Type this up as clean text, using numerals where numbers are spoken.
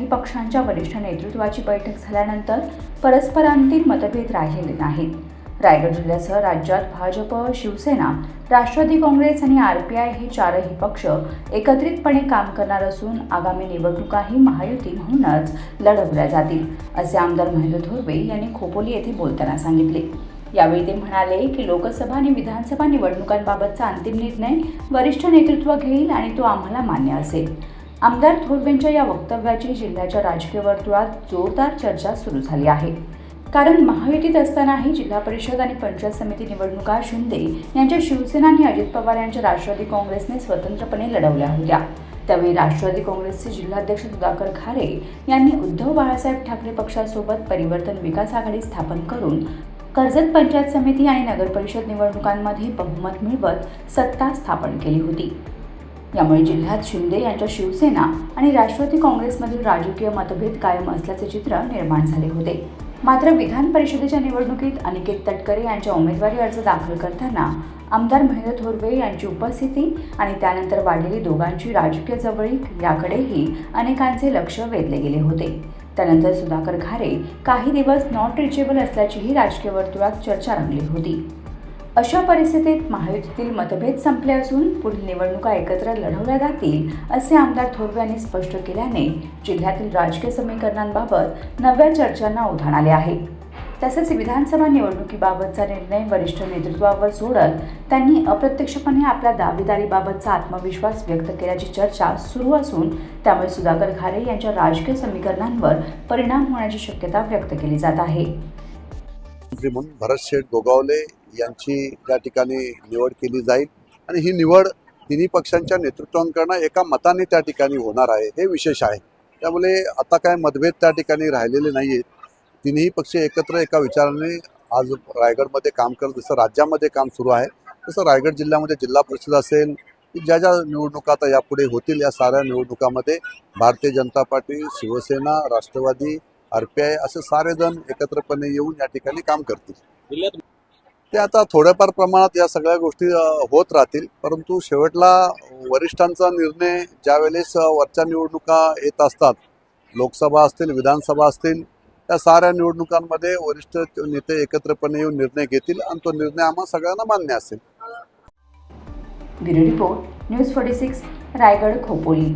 पक्षांच्या वरिष्ठ नेतृत्वाची बैठक झाल्यानंतर परस्परांतील मतभेद राहिलेले नाहीत। रायगड जिल्ह्यासह राज्यात भाजप, शिवसेना, राष्ट्रवादी काँग्रेस आणि आरपीआय हे चारही पक्ष एकत्रितपणे काम करणार असून आगामी निवडणुकाही महायुती म्हणूनच लढवल्या जातील, असे आमदार महेंद्र थोरवे यांनी खोपोली येथे बोलताना सांगितले। यावेळी ते म्हणाले की लोकसभा आणि विधानसभा निवडणुकांबाबतचा अंतिम निर्णय वरिष्ठ नेतृत्व घेईल आणि तो आम्हाला मान्य असेल। आमदार थोरवेंच्या या वक्तव्याची जिल्ह्याच्या राजकीय वर्तुळात जोरदार चर्चा सुरू झाली आहे। कारण महायुतीत असतानाही जिल्हा परिषद आणि पंचायत समिती निवडणुका शिंदे यांच्या शिवसेना आणि अजित पवार यांच्या राष्ट्रवादी काँग्रेसने स्वतंत्रपणे लढवल्या होत्या। त्यावेळी राष्ट्रवादी काँग्रेसचे जिल्हाध्यक्ष सुधाकर घारे यांनी उद्धव बाळासाहेब ठाकरे पक्षासोबत परिवर्तन विकास आघाडी स्थापन करून कर्जत पंचायत समिती आणि नगर परिषद निवडणुकांमध्ये बहुमत मिळवत सत्ता स्थापन केली होती। यामुळे जिल्ह्यात शिंदे यांच्या शिवसेना आणि राष्ट्रवादी काँग्रेसमधील राजकीय मतभेद कायम असल्याचे चित्र निर्माण झाले होते। मात्र विधान परिषदेच्या निवडणुकीत अनिकेत तटकरे यांच्या उमेदवारी अर्ज दाखल करताना आमदार महेंद्र थोरवे यांची उपस्थिती आणि त्यानंतर वाढलेली दोघांची राजकीय जवळीक याकडेही अनेकांचे लक्ष वेधले गेले होते। त्यानंतर सुधाकर घारे काही दिवस नॉट रिचेबल असल्याचीही राजकीय वर्तुळात चर्चा रंगली होती। अशा परिस्थितीत महायुतीतील मतभेद संपले असून पुढील निवडणुका एकत्र लढवल्या जातील, असे आमदार थोरवे यांनी स्पष्ट केल्याने जिल्ह्यातील राजकीय समीकरणांबाबत नव्या चर्चांना उधाण आले आहे। तसेच विधानसभा निवडणुकीबाबतचा निर्णय वरिष्ठ नेतृत्वावर सोडत त्यांनी अप्रत्यक्षपणे आपल्या दावेदारीबाबतचा आत्मविश्वास व्यक्त केल्याची चर्चा सुरू असून त्यामुळे सुधाकर घारे यांच्या राजकीय समीकरणांवर परिणाम होण्याची शक्यता व्यक्त केली जात आहे। मंत्री म्हणून भरतशेठ गोगावले यांची या ठिकाणी निवड केली जाईल आणि ही निवड तिन्ही पक्षांच्या नेतृत्वांकडून एका मताने त्या ठिकाणी होणार आहे, हे विशेष आहे। त्यामुळे आता काय मतभेद त्या ठिकाणी राहिलेले नाही आहेत। तिन्ही पक्ष एकत्र एका विचाराने आज रायगडमध्ये काम करत, जसं राज्यामध्ये काम सुरू आहे तसं रायगड जिल्ह्यामध्ये जिल्हा परिषद असेल की ज्या ज्या निवडणुका आता यापुढे होतील, या साऱ्या निवडणुकामध्ये भारतीय जनता पार्टी, शिवसेना, राष्ट्रवादी, आरपीआय असे सारे जण एकत्रपणे येऊन या ठिकाणी काम करतील। ते आता थोड्याफार प्रमाणात या सगळ्या गोष्टी होत राहतील, परंतु शेवटला वरिष्ठांचा निर्णय ज्यावेळेस वरच्या निवडणुका येत असतात, लोकसभा असतील, विधानसभा असतील, त्या साऱ्या निवडणुकांमध्ये वरिष्ठ नेते एकत्रपणे येऊन निर्णय घेतील आणि तो निर्णय आम्हा सगळ्यांना मान्य असेल। Bureau report, news 46, Raigad, Khopoli.